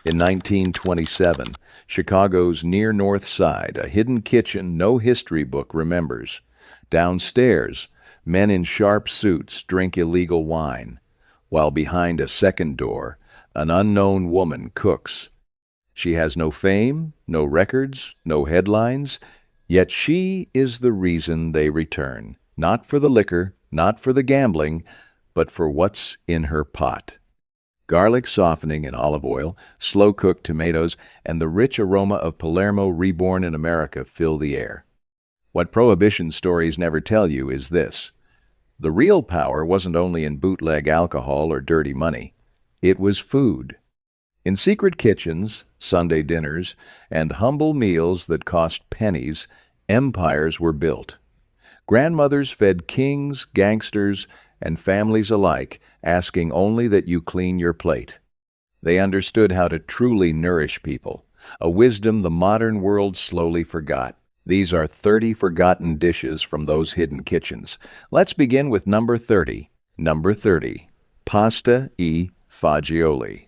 In 1927, Chicago's near North Side, a hidden kitchen no history book remembers. Downstairs, men in sharp suits drink illegal wine, while behind a second door, an unknown woman cooks. She has no fame, no records, no headlines, yet she is the reason they return. Not for the liquor, not for the gambling, but for what's in her pot. Garlic softening in olive oil, slow-cooked tomatoes, and the rich aroma of Palermo reborn in America fill the air. What Prohibition stories never tell you is this: the real power wasn't only in bootleg alcohol or dirty money. It was food. In secret kitchens, Sunday dinners, and humble meals that cost pennies, empires were built. Grandmothers fed kings, gangsters, and families alike, asking only that you clean your plate. They understood how to truly nourish people, a wisdom the modern world slowly forgot. These are 30 forgotten dishes from those hidden kitchens. Let's begin with number 30. Number 30. Pasta e fagioli.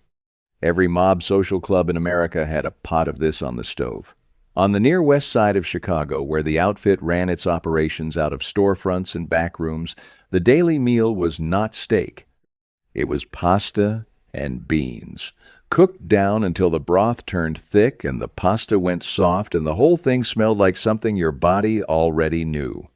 Every mob social club in America had a pot of this on the stove. On the near west side of Chicago, where the outfit ran its operations out of storefronts and back rooms, the daily meal was not steak. It was pasta and beans, cooked down until the broth turned thick and the pasta went soft and the whole thing smelled like something your body already knew.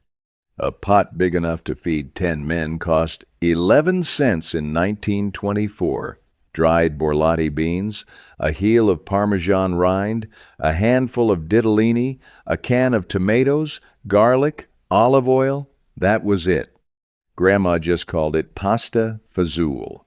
A pot big enough to feed 10 men cost 11 cents in 1924. Dried borlotti beans, a heel of Parmesan rind, a handful of ditalini, a can of tomatoes, garlic, olive oil. That was it. Grandma just called it pasta fazool.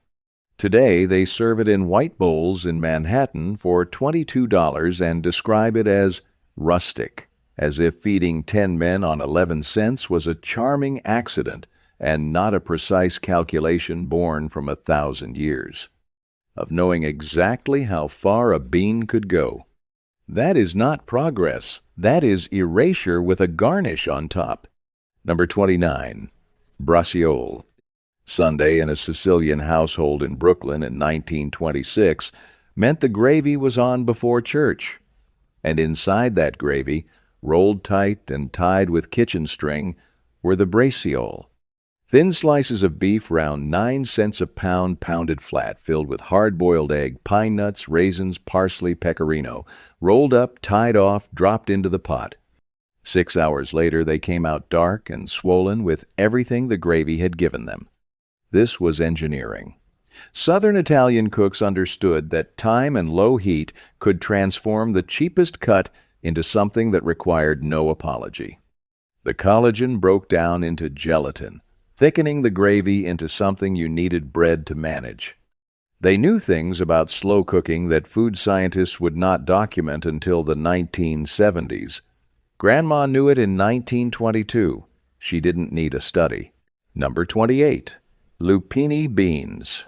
Today, they serve it in white bowls in Manhattan for $22 and describe it as rustic, as if feeding 10 men on 11 cents was a charming accident and not a precise calculation born from 1,000 years of knowing exactly how far a bean could go. That is not progress. That is erasure with a garnish on top. Number 29. Braciole. Sunday in a Sicilian household in Brooklyn in 1926 meant the gravy was on before church. And inside that gravy, rolled tight and tied with kitchen string, were the braciole. Thin slices of beef round 9 cents a pound pounded flat, filled with hard-boiled egg, pine nuts, raisins, parsley, pecorino, rolled up, tied off, dropped into the pot. 6 hours later they came out dark and swollen with everything the gravy had given them. This was engineering. Southern Italian cooks understood that time and low heat could transform the cheapest cut into something that required no apology. The collagen broke down into gelatin, thickening the gravy into something you needed bread to manage. They knew things about slow cooking that food scientists would not document until the 1970s. Grandma knew it in 1922. She didn't need a study. Number 28. Lupini beans.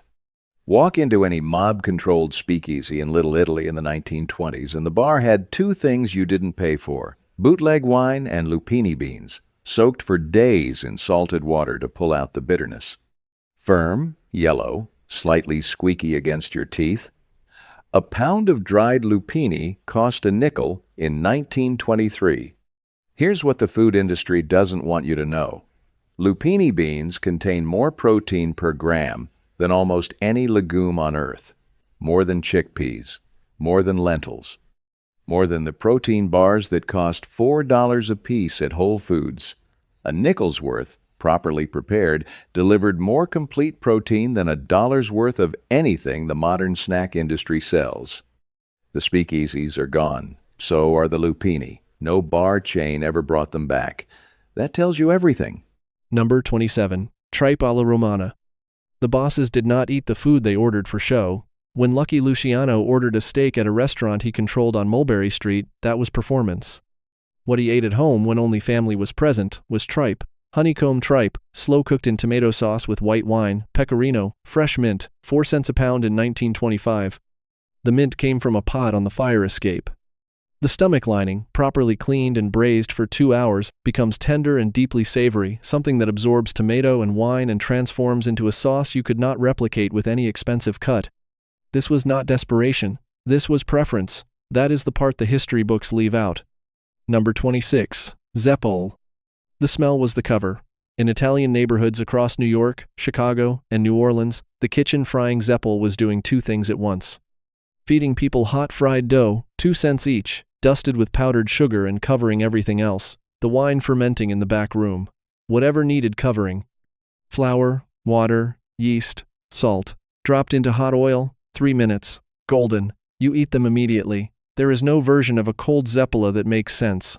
Walk into any mob-controlled speakeasy in Little Italy in the 1920s, and the bar had two things you didn't pay for: bootleg wine and lupini beans, soaked for days in salted water to pull out the bitterness. Firm, yellow, slightly squeaky against your teeth. A pound of dried lupini cost a nickel in 1923. Here's what the food industry doesn't want you to know. Lupini beans contain more protein per gram than almost any legume on earth, more than chickpeas, more than lentils, more than the protein bars that cost $4 apiece at Whole Foods. A nickel's worth, properly prepared, delivered more complete protein than $1's worth of anything the modern snack industry sells. The speakeasies are gone. So are the lupini. No bar chain ever brought them back. That tells you everything. Number 27. Tripe alla Romana. The bosses did not eat the food they ordered for show. When Lucky Luciano ordered a steak at a restaurant he controlled on Mulberry Street, that was performance. What he ate at home when only family was present was tripe. Honeycomb tripe, slow-cooked in tomato sauce with white wine, pecorino, fresh mint, 4 cents a pound in 1925. The mint came from a pot on the fire escape. The stomach lining, properly cleaned and braised for 2 hours, becomes tender and deeply savory, something that absorbs tomato and wine and transforms into a sauce you could not replicate with any expensive cut. This was not desperation. This was preference. That is the part the history books leave out. Number 26. Zeppole. The smell was the cover. In Italian neighborhoods across New York, Chicago, and New Orleans, the kitchen frying zeppole was doing two things at once. Feeding people hot fried dough, 2 cents each, dusted with powdered sugar and covering everything else, the wine fermenting in the back room. Whatever needed covering. Flour, water, yeast, salt. Dropped into hot oil, 3 minutes. Golden. You eat them immediately. There is no version of a cold zeppola that makes sense.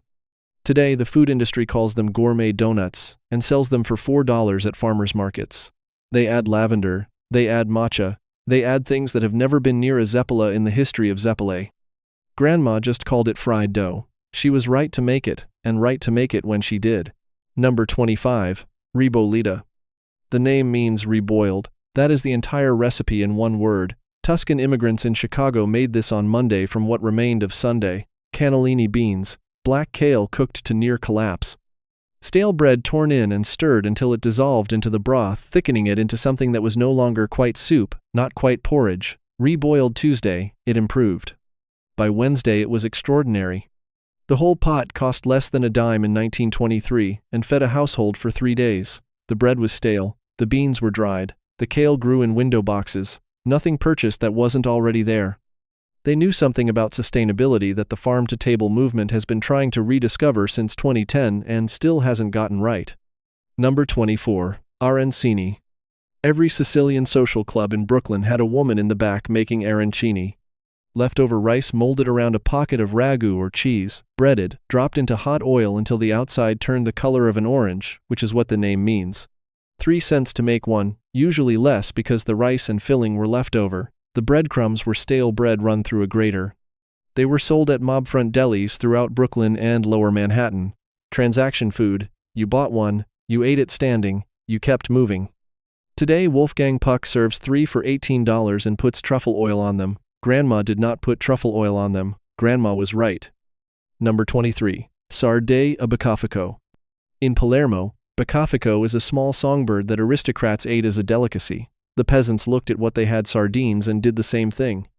Today, the food industry calls them gourmet donuts and sells them for $4 at farmers markets. They add lavender, they add matcha, they add things that have never been near a zeppola in the history of zeppole. Grandma just called it fried dough. She was right to make it, and right to make it when she did. Number 25. Ribollita. The name means reboiled. That is the entire recipe in one word. Tuscan immigrants in Chicago made this on Monday from what remained of Sunday. Cannellini beans. Black kale cooked to near collapse. Stale bread torn in and stirred until it dissolved into the broth, thickening it into something that was no longer quite soup, not quite porridge. Reboiled Tuesday, it improved. By Wednesday it was extraordinary. The whole pot cost less than a dime in 1923 and fed a household for 3 days. The bread was stale, the beans were dried, the kale grew in window boxes, nothing purchased that wasn't already there. They knew something about sustainability that the farm-to-table movement has been trying to rediscover since 2010 and still hasn't gotten right. Number 24. Arancini. Every Sicilian social club in Brooklyn had a woman in the back making arancini. Leftover rice molded around a pocket of ragù or cheese, breaded, dropped into hot oil until the outside turned the color of an orange, which is what the name means. 3 cents to make one, usually less because the rice and filling were left over. The breadcrumbs were stale bread run through a grater. They were sold at mobfront delis throughout Brooklyn and Lower Manhattan. Transaction food. You bought one, you ate it standing, you kept moving. Today Wolfgang Puck serves 3 for $18 and puts truffle oil on them. Grandma did not put truffle oil on them. Grandma was right. Number 23. Sarde a Bacafico. In Palermo, Bacafico is a small songbird that aristocrats ate as a delicacy. The peasants looked at what they had sardines and did the same thing.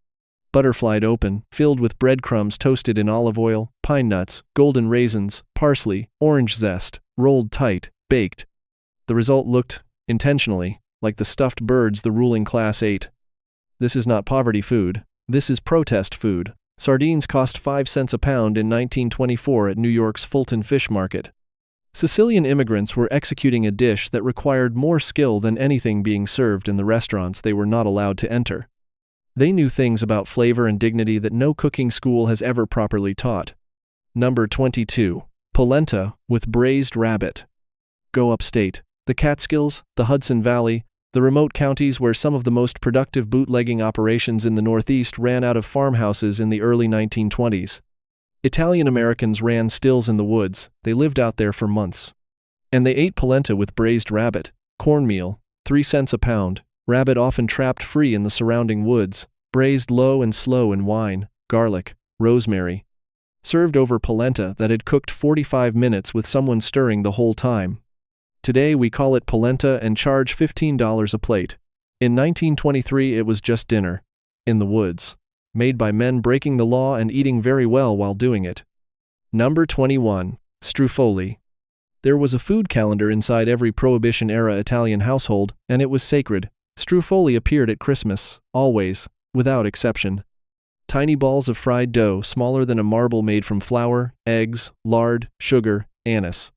Butterflied open, filled with breadcrumbs toasted in olive oil, pine nuts, golden raisins, parsley, orange zest, rolled tight, baked. The result looked, intentionally, like the stuffed birds the ruling class ate. This is not poverty food. This is protest food. Sardines cost 5 cents a pound in 1924 at New York's Fulton Fish Market. Sicilian immigrants were executing a dish that required more skill than anything being served in the restaurants they were not allowed to enter. They knew things about flavor and dignity that no cooking school has ever properly taught. Number 22. Polenta with braised rabbit. Go upstate. The Catskills, the Hudson Valley, the remote counties where some of the most productive bootlegging operations in the Northeast ran out of farmhouses in the early 1920s. Italian Americans ran stills in the woods. They lived out there for months. And they ate polenta with braised rabbit, cornmeal, 3 cents a pound, rabbit often trapped free in the surrounding woods, braised low and slow in wine, garlic, rosemary. Served over polenta that had cooked 45 minutes with someone stirring the whole time. Today we call it polenta and charge $15 a plate. In 1923 it was just dinner. In the woods. Made by men breaking the law and eating very well while doing it. Number 21. Struffoli. There was a food calendar inside every Prohibition-era Italian household, and it was sacred. Struffoli appeared at Christmas, always, without exception. Tiny balls of fried dough smaller than a marble made from flour, eggs, lard, sugar, anise.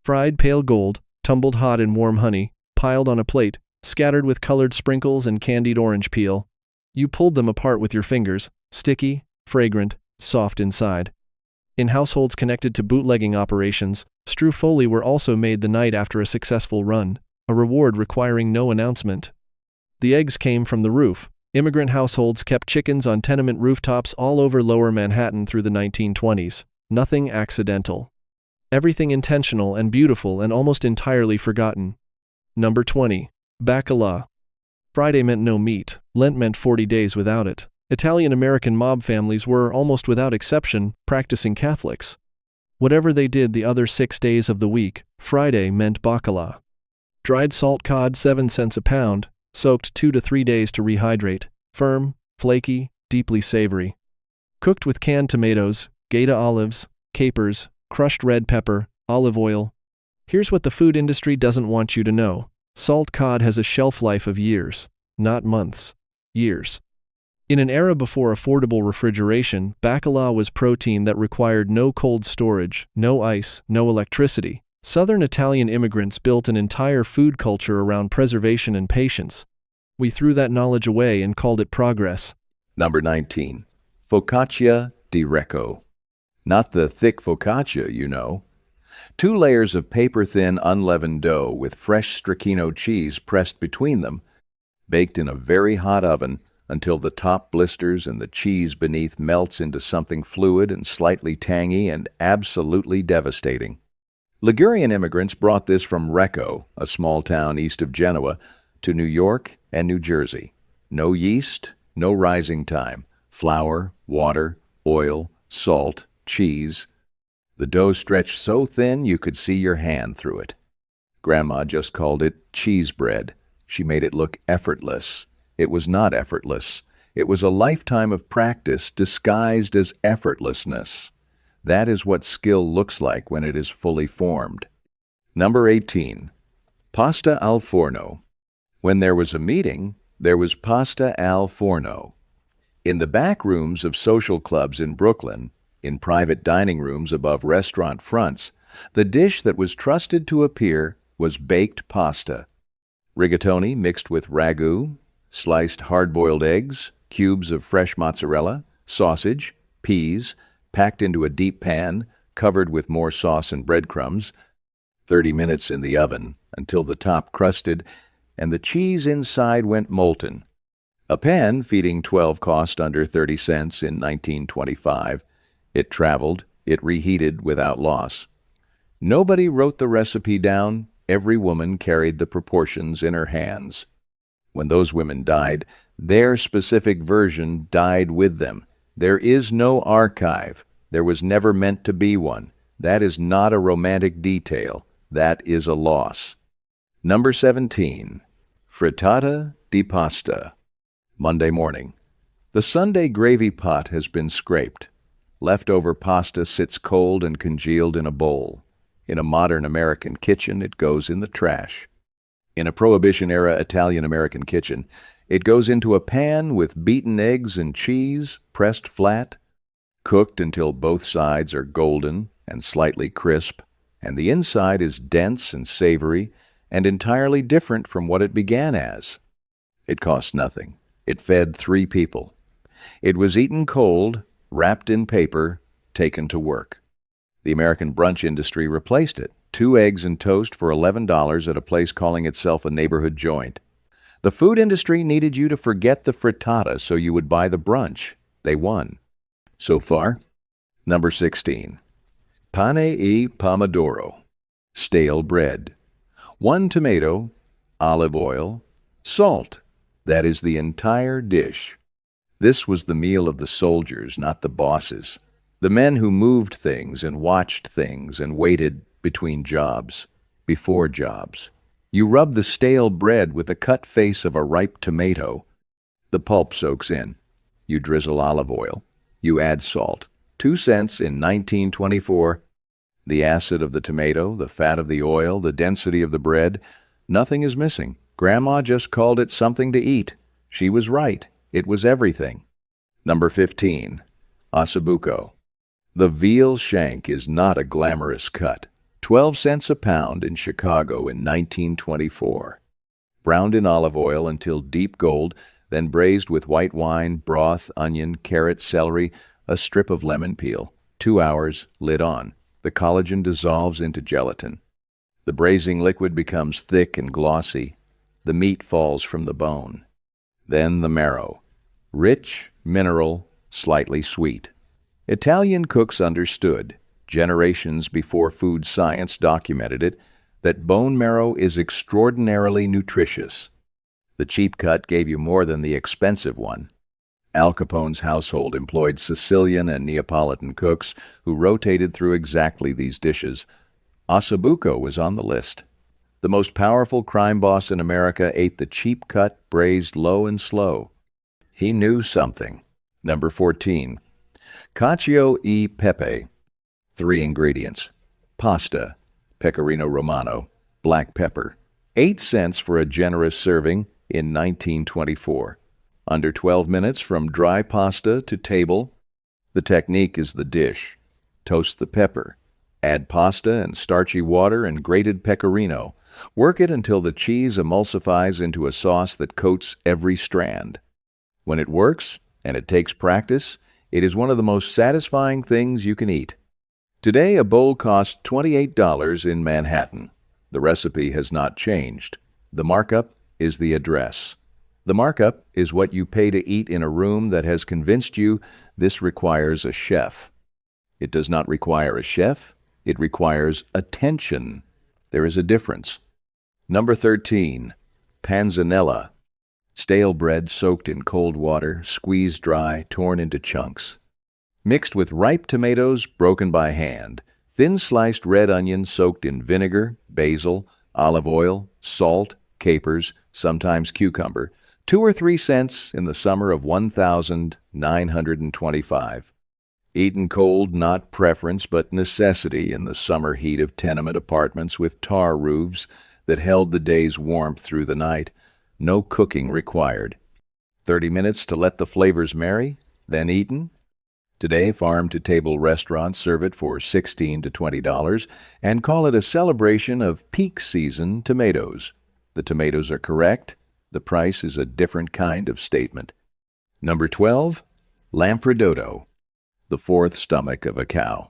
Fried pale gold, tumbled hot in warm honey, piled on a plate, scattered with colored sprinkles and candied orange peel. You pulled them apart with your fingers, sticky, fragrant, soft inside. In households connected to bootlegging operations, struffoli were also made the night after a successful run, a reward requiring no announcement. The eggs came from the roof. Immigrant households kept chickens on tenement rooftops all over Lower Manhattan through the 1920s. Nothing accidental. Everything intentional and beautiful and almost entirely forgotten. Number 20. Bacala. Friday meant no meat. Lent meant 40 days without it. Italian-American mob families were, almost without exception, practicing Catholics. Whatever they did the other 6 days of the week, Friday meant bacala. Dried salt cod 7 cents a pound, soaked 2 to 3 days to rehydrate. Firm, flaky, deeply savory. Cooked with canned tomatoes, Gaeta olives, capers, crushed red pepper, olive oil. Here's what the food industry doesn't want you to know. Salt cod has a shelf life of years, not months. Years. In an era before affordable refrigeration, bacalao was protein that required no cold storage, no ice, no electricity. Southern Italian immigrants built an entire food culture around preservation and patience. We threw that knowledge away and called it progress. Number 19. Focaccia di Recco. Not the thick focaccia, you know. 2 layers of paper-thin unleavened dough with fresh stracchino cheese pressed between them, baked in a very hot oven until the top blisters and the cheese beneath melts into something fluid and slightly tangy and absolutely devastating. Ligurian immigrants brought this from Recco, a small town east of Genoa, to New York and New Jersey. No yeast, no rising time. Flour, water, oil, salt, cheese. The dough stretched so thin you could see your hand through it. Grandma just called it cheese bread. She made it look effortless. It was not effortless. It was a lifetime of practice disguised as effortlessness. That is what skill looks like when it is fully formed. Number 18. Pasta al forno. When there was a meeting, there was pasta al forno. In the back rooms of social clubs in Brooklyn, in private dining rooms above restaurant fronts, the dish that was trusted to appear was baked pasta. Rigatoni mixed with ragù, sliced hard-boiled eggs, cubes of fresh mozzarella, sausage, peas, packed into a deep pan, covered with more sauce and breadcrumbs, 30 minutes in the oven until the top crusted and the cheese inside went molten. A pan feeding 12 cost under 30 cents in 1925. It traveled, it reheated without loss. Nobody wrote the recipe down. Every woman carried the proportions in her hands. When those women died, their specific version died with them. There is no archive. There was never meant to be one. That is not a romantic detail. That is a loss. Number 17. Frittata di pasta. Monday morning. The Sunday gravy pot has been scraped. Leftover pasta sits cold and congealed in a bowl. In a modern American kitchen, it goes in the trash. In a Prohibition-era Italian-American kitchen, it goes into a pan with beaten eggs and cheese, pressed flat, cooked until both sides are golden and slightly crisp, and the inside is dense and savory and entirely different from what it began as. It cost nothing. It fed 3 people. It was eaten cold, wrapped in paper, taken to work. The American brunch industry replaced it. 2 eggs and toast for $11 at a place calling itself a neighborhood joint. The food industry needed you to forget the frittata so you would buy the brunch. They won. So far, number 16. Pane e pomodoro. Stale bread. 1 tomato, olive oil, salt. That is the entire dish. This was the meal of the soldiers, not the bosses. The men who moved things and watched things and waited between jobs, before jobs. You rub the stale bread with the cut face of a ripe tomato. The pulp soaks in. You drizzle olive oil. You add salt. 2 cents in 1924. The acid of the tomato, the fat of the oil, the density of the bread. Nothing is missing. Grandma just called it something to eat. She was right. It was everything. Number 15. Ossobuco. The veal shank is not a glamorous cut. 12 cents a pound in Chicago in 1924. Browned in olive oil until deep gold, then braised with white wine, broth, onion, carrot, celery, a strip of lemon peel. 2 hours, lid on. The collagen dissolves into gelatin. The braising liquid becomes thick and glossy. The meat falls from the bone. Then the marrow. Rich, mineral, slightly sweet. Italian cooks understood, generations before food science documented it, that bone marrow is extraordinarily nutritious. The cheap cut gave you more than the expensive one. Al Capone's household employed Sicilian and Neapolitan cooks who rotated through exactly these dishes. Ossobuco was on the list. The most powerful crime boss in America ate the cheap cut, braised low and slow. He knew something. Number 14. Cacio e pepe. 3 ingredients. Pasta, pecorino romano, black pepper. 8 cents for a generous serving in 1924. Under 12 minutes from dry pasta to table. The technique is the dish. Toast the pepper. Add pasta and starchy water and grated pecorino. Work it until the cheese emulsifies into a sauce that coats every strand. When it works, and it takes practice, it is one of the most satisfying things you can eat. Today, a bowl costs $28 in Manhattan. The recipe has not changed. The markup is the address. The markup is what you pay to eat in a room that has convinced you this requires a chef. It does not require a chef. It requires attention. There is a difference. Number 13. Panzanella. Stale bread soaked in cold water, squeezed dry, torn into chunks. Mixed with ripe tomatoes broken by hand, thin sliced red onions soaked in vinegar, basil, olive oil, salt, capers, sometimes cucumber, 2 or 3 cents in the summer of 1925. Eaten cold, not preference, but necessity in the summer heat of tenement apartments with tar roofs that held the day's warmth through the night. No cooking required. 30 minutes to let the flavors marry, then eaten. Today, farm-to-table restaurants serve it for $16 to $20 and call it a celebration of peak season tomatoes. The tomatoes are correct. The price is a different kind of statement. Number 12. Lampredotto, the fourth stomach of a cow.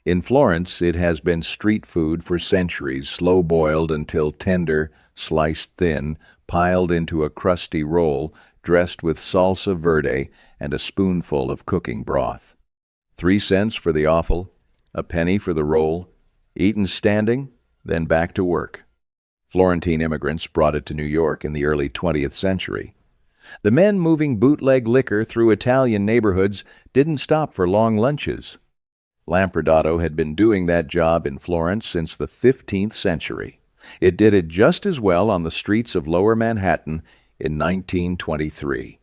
In Florence, it has been street food for centuries, slow-boiled until tender, sliced thin, piled into a crusty roll, dressed with salsa verde and a spoonful of cooking broth. 3 cents for the offal, a penny for the roll, eaten standing, then back to work. Florentine immigrants brought it to New York in the early 20th century. The men moving bootleg liquor through Italian neighborhoods didn't stop for long lunches. Lampredotto had been doing that job in Florence since the 15th century. It did it just as well on the streets of Lower Manhattan in 1923.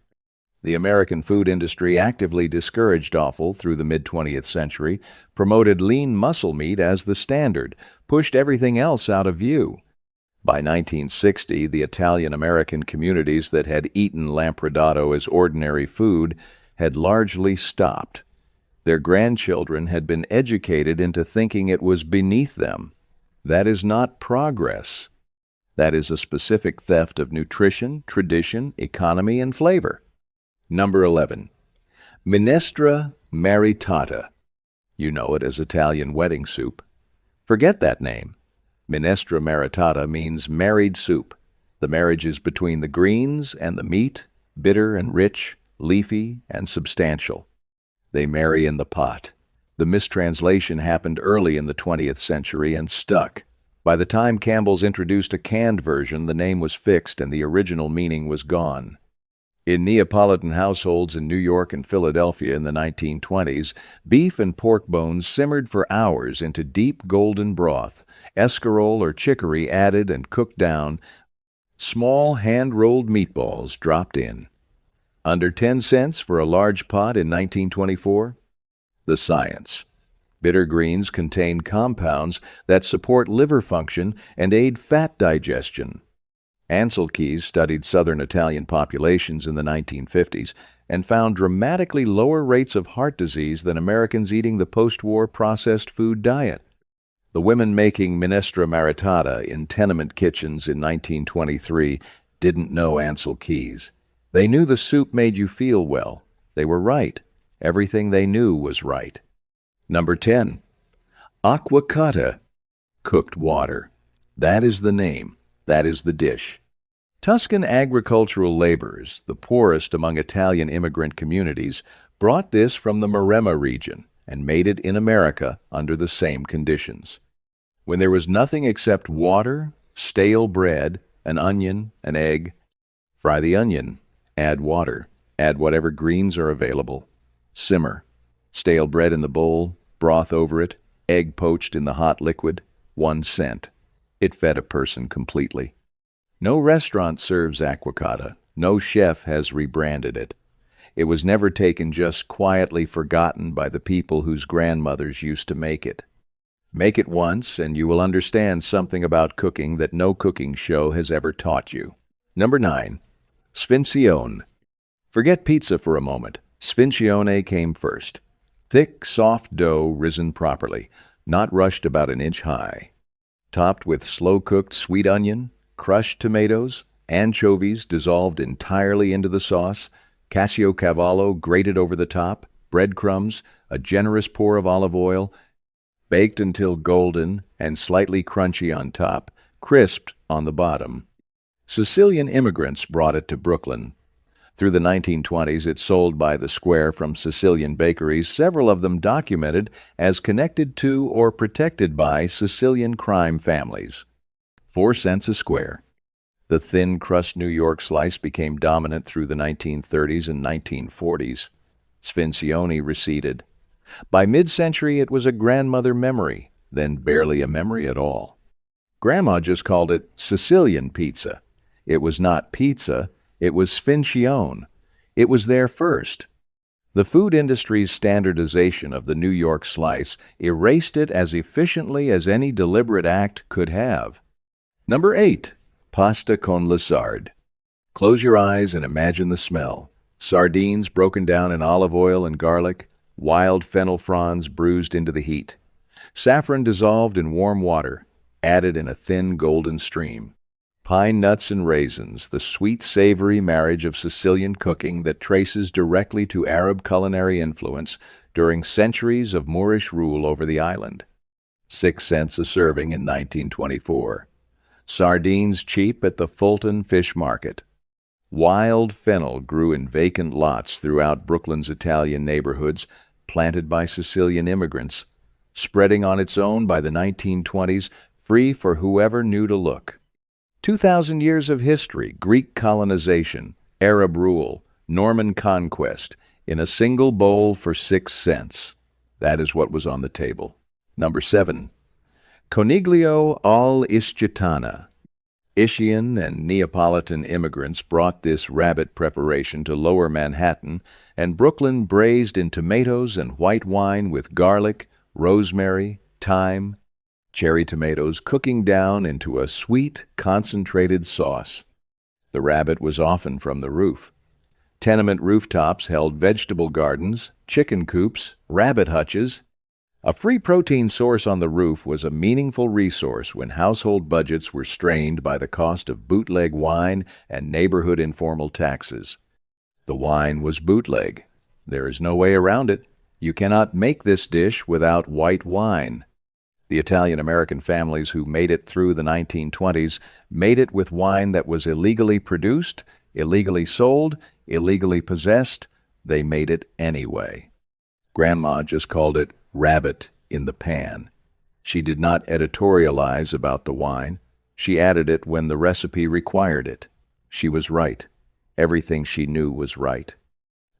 The American food industry actively discouraged offal through the mid-20th century, promoted lean muscle meat as the standard, pushed everything else out of view. By 1960, the Italian-American communities that had eaten Lampredotto as ordinary food had largely stopped. Their grandchildren had been educated into thinking it was beneath them. That is not progress. That is a specific theft of nutrition, tradition, economy, and flavor. Number 11. Minestra maritata. You know it as Italian wedding soup. Forget that name. Minestra maritata means married soup. The marriage is between the greens and the meat, bitter and rich, leafy and substantial. They marry in the pot. The mistranslation happened early in the 20th century and stuck. By the time Campbell's introduced a canned version, the name was fixed and the original meaning was gone. In Neapolitan households in New York and Philadelphia in the 1920s, beef and pork bones simmered for hours into deep golden broth, escarole or chicory added and cooked down, small hand-rolled meatballs dropped in. Under 10 cents for a large pot in 1924? The science. Bitter greens contain compounds that support liver function and aid fat digestion. Ansel Keys studied southern Italian populations in the 1950s and found dramatically lower rates of heart disease than Americans eating the post-war processed food diet. The women making minestra maritata in tenement kitchens in 1923 didn't know Ansel Keys. They knew the soup made you feel well. They were right. Everything they knew was right. Number 10. Acqua cotta, cooked water. That is the name. That is the dish. Tuscan agricultural laborers, the poorest among Italian immigrant communities, brought this from the Maremma region and made it in America under the same conditions. When there was nothing except water, stale bread, an onion, an egg, fry the onion, add water, add whatever greens are available, simmer. Stale bread in the bowl, broth over it, egg poached in the hot liquid, 1 cent. It fed a person completely. No restaurant serves acqua cotta. No chef has rebranded it. It was never taken, just quietly forgotten by the people whose grandmothers used to make it. Make it once, and you will understand something about cooking that no cooking show has ever taught you. Number 9. Sfincione. Forget pizza for a moment. Sfincione came first. Thick, soft dough risen properly, not rushed about an inch high. Topped with slow-cooked sweet onion, crushed tomatoes, anchovies dissolved entirely into the sauce, Caciocavallo grated over the top, breadcrumbs, a generous pour of olive oil, baked until golden and slightly crunchy on top, crisped on the bottom. Sicilian immigrants brought it to Brooklyn. Through the 1920s, it sold by the square from Sicilian bakeries, several of them documented as connected to or protected by Sicilian crime families. 4 cents a square. The thin crust New York slice became dominant through the 1930s and 1940s. Sfincione receded. By mid-century, it was a grandmother memory, then barely a memory at all. Grandma just called it Sicilian pizza. It was not pizza, it was Sfincione. It was there first. The food industry's standardization of the New York slice erased it as efficiently as any deliberate act could have. Number 8. Pasta con le sarde. Close your eyes and imagine the smell. Sardines broken down in olive oil and garlic, wild fennel fronds bruised into the heat. Saffron dissolved in warm water, added in a thin golden stream. Pine nuts and raisins, the sweet savory marriage of Sicilian cooking that traces directly to Arab culinary influence during centuries of Moorish rule over the island. 6 cents a serving in 1924. Sardines cheap at the Fulton Fish Market. Wild fennel grew in vacant lots throughout Brooklyn's Italian neighborhoods, planted by Sicilian immigrants, spreading on its own by the 1920s, free for whoever knew to look. 2,000 years of history, Greek colonization, Arab rule, Norman conquest, in a single bowl for 6 cents. That is what was on the table. Number 7. Coniglio all'Ischitana. Italian and Neapolitan immigrants brought this rabbit preparation to lower Manhattan, and Brooklyn braised in tomatoes and white wine with garlic, rosemary, thyme, cherry tomatoes cooking down into a sweet, concentrated sauce. The rabbit was often from the roof. Tenement rooftops held vegetable gardens, chicken coops, rabbit hutches. A free protein source on the roof was a meaningful resource when household budgets were strained by the cost of bootleg wine and neighborhood informal taxes. The wine was bootleg. There is no way around it. You cannot make this dish without white wine. The Italian-American families who made it through the 1920s made it with wine that was illegally produced, illegally sold, illegally possessed. They made it anyway. Grandma just called it rabbit in the pan. She did not editorialize about the wine. She added it when the recipe required it. She was right. Everything she knew was right.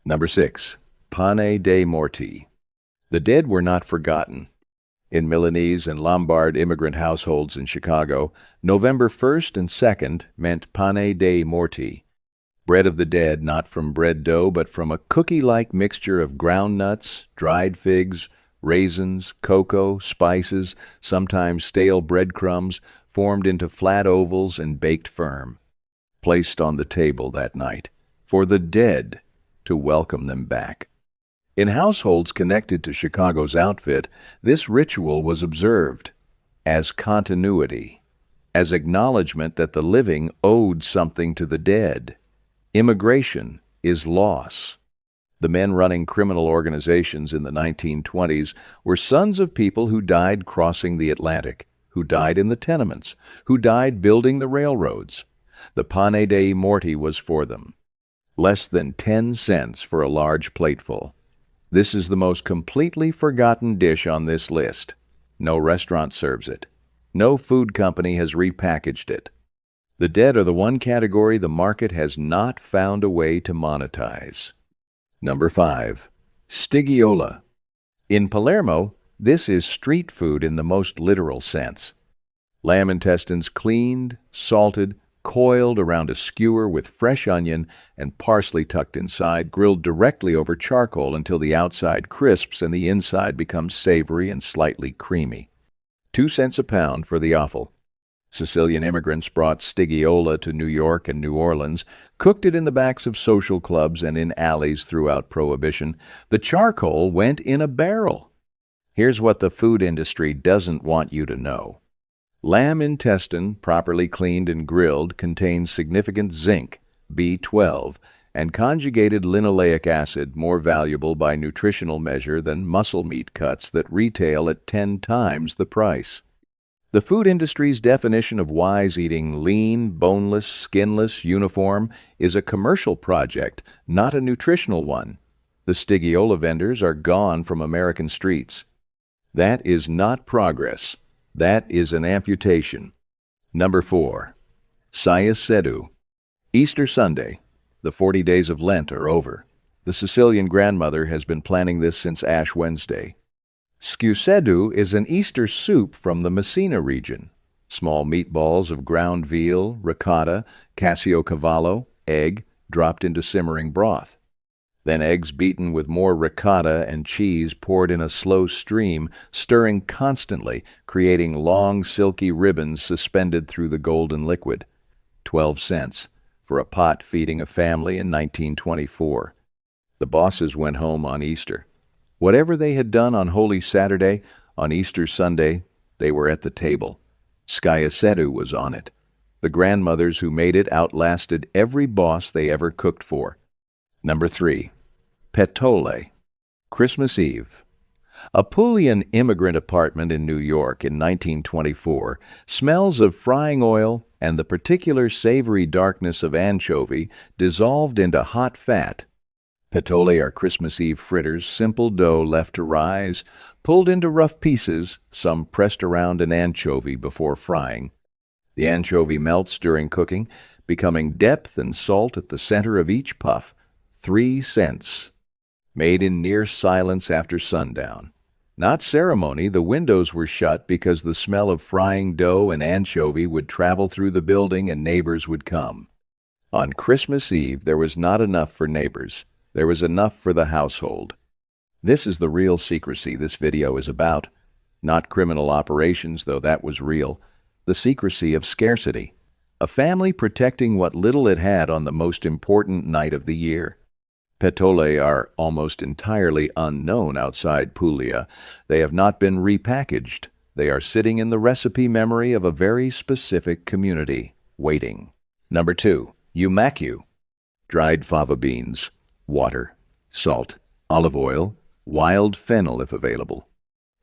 Number 6. Pane dei morti. The dead were not forgotten. In Milanese and Lombard immigrant households in Chicago, November 1st and 2nd meant pane dei morti, bread of the dead, not from bread dough, but from a cookie-like mixture of ground nuts, dried figs, raisins, cocoa, spices, sometimes stale breadcrumbs, formed into flat ovals and baked firm, placed on the table that night, for the dead to welcome them back. In households connected to Chicago's outfit, this ritual was observed as continuity, as acknowledgement that the living owed something to the dead. Immigration is loss. The men running criminal organizations in the 1920s were sons of people who died crossing the Atlantic, who died in the tenements, who died building the railroads. The pane dei morti was for them. Less than 10 cents for a large plateful. This is the most completely forgotten dish on this list. No restaurant serves it. No food company has repackaged it. The dead are the one category the market has not found a way to monetize. Number 5. Stigiola. In Palermo, this is street food in the most literal sense. Lamb intestines cleaned, salted, coiled around a skewer with fresh onion and parsley tucked inside, grilled directly over charcoal until the outside crisps and the inside becomes savory and slightly creamy. 2 cents a pound for the offal. Sicilian immigrants brought stigiola to New York and New Orleans, cooked it in the backs of social clubs and in alleys throughout Prohibition. The charcoal went in a barrel. Here's what the food industry doesn't want you to know. Lamb intestine, properly cleaned and grilled, contains significant zinc, B12, and conjugated linoleic acid, more valuable by nutritional measure than muscle meat cuts that retail at 10 times the price. The food industry's definition of wise eating, lean, boneless, skinless, uniform, is a commercial project, not a nutritional one. The stigiola vendors are gone from American streets. That is not progress. That is an amputation. Number 4. Saiasedu. Easter Sunday. The 40 days of Lent are over. The Sicilian grandmother has been planning this since Ash Wednesday. Sciusedu is an Easter soup from the Messina region. Small meatballs of ground veal, ricotta, cassiocavallo, egg, dropped into simmering broth. Then eggs beaten with more ricotta and cheese poured in a slow stream, stirring constantly, creating long, silky ribbons suspended through the golden liquid. 12 cents for a pot feeding a family in 1924. The bosses went home on Easter. Whatever they had done on Holy Saturday, on Easter Sunday, they were at the table. Sciusedu was on it. The grandmothers who made it outlasted every boss they ever cooked for. Number 3. Petole. Christmas Eve. A Pulian immigrant apartment in New York in 1924 smells of frying oil and the particular savory darkness of anchovy dissolved into hot fat. Petole are Christmas Eve fritters, simple dough left to rise, pulled into rough pieces, some pressed around an anchovy before frying. The anchovy melts during cooking, becoming depth and salt at the center of each puff. 3 cents. Made in near silence after sundown. Not ceremony, the windows were shut because the smell of frying dough and anchovy would travel through the building and neighbors would come. On Christmas Eve, there was not enough for neighbors. There was enough for the household. This is the real secrecy this video is about. Not criminal operations, though that was real. The secrecy of scarcity. A family protecting what little it had on the most important night of the year. Petole are almost entirely unknown outside Puglia. They have not been repackaged. They are sitting in the recipe memory of a very specific community, waiting. Number 2. Umacu. Dried fava beans. Water, salt, olive oil, wild fennel if available.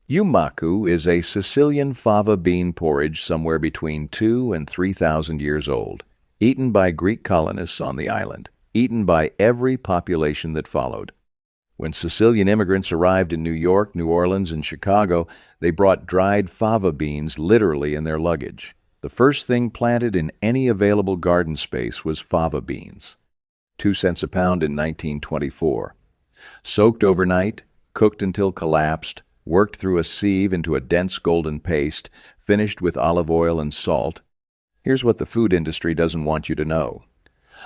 Umacu is a Sicilian fava bean porridge somewhere between 2,000 and 3,000 years old, eaten by Greek colonists on the island, eaten by every population that followed. When Sicilian immigrants arrived in New York, New Orleans, and Chicago, they brought dried fava beans literally in their luggage. The first thing planted in any available garden space was fava beans. 2 cents a pound in 1924. Soaked overnight, cooked until collapsed, worked through a sieve into a dense golden paste, finished with olive oil and salt. Here's what the food industry doesn't want you to know.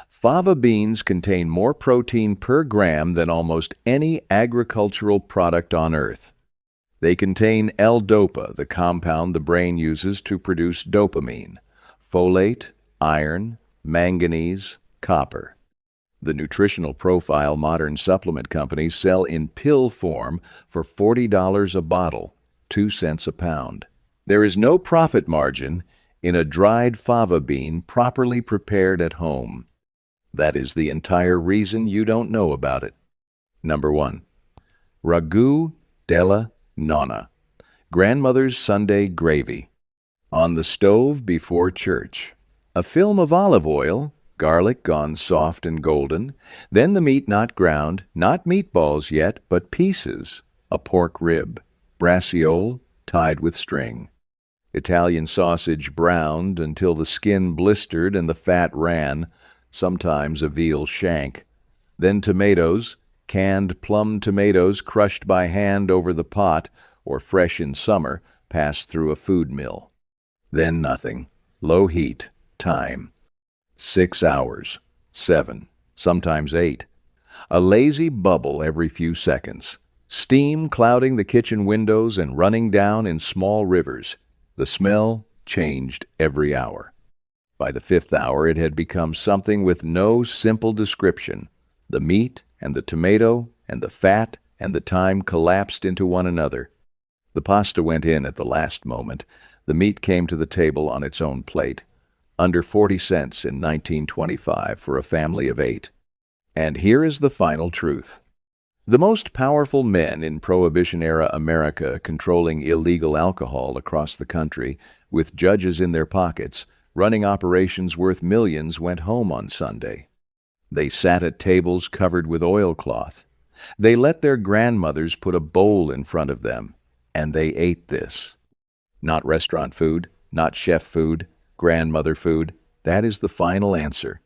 Fava beans contain more protein per gram than almost any agricultural product on Earth. They contain L-dopa, the compound the brain uses to produce dopamine, folate, iron, manganese, copper. The nutritional profile modern supplement companies sell in pill form for $40 a bottle, 2 cents a pound. There is no profit margin in a dried fava bean properly prepared at home. That is the entire reason you don't know about it. Number 1. Ragù della Nonna. Grandmother's Sunday gravy. On the stove before church. A film of olive oil, garlic gone soft and golden, then the meat not ground, not meatballs yet, but pieces, a pork rib, braciole tied with string. Italian sausage browned until the skin blistered and the fat ran, sometimes a veal shank. Then tomatoes, canned plum tomatoes crushed by hand over the pot, or fresh in summer, passed through a food mill. Then nothing. Low heat. Time. 6 hours, 7, sometimes 8. A lazy bubble every few seconds. Steam clouding the kitchen windows and running down in small rivers. The smell changed every hour. By the 5th hour it had become something with no simple description. The meat and the tomato and the fat and the thyme collapsed into one another. The pasta went in at the last moment. The meat came to the table on its own plate. Under 40 cents in 1925 for a family of 8. And here is the final truth. The most powerful men in Prohibition-era America controlling illegal alcohol across the country, with judges in their pockets, running operations worth millions, went home on Sunday. They sat at tables covered with oilcloth. They let their grandmothers put a bowl in front of them, and they ate this. Not restaurant food, not chef food, grandmother food. That is the final answer.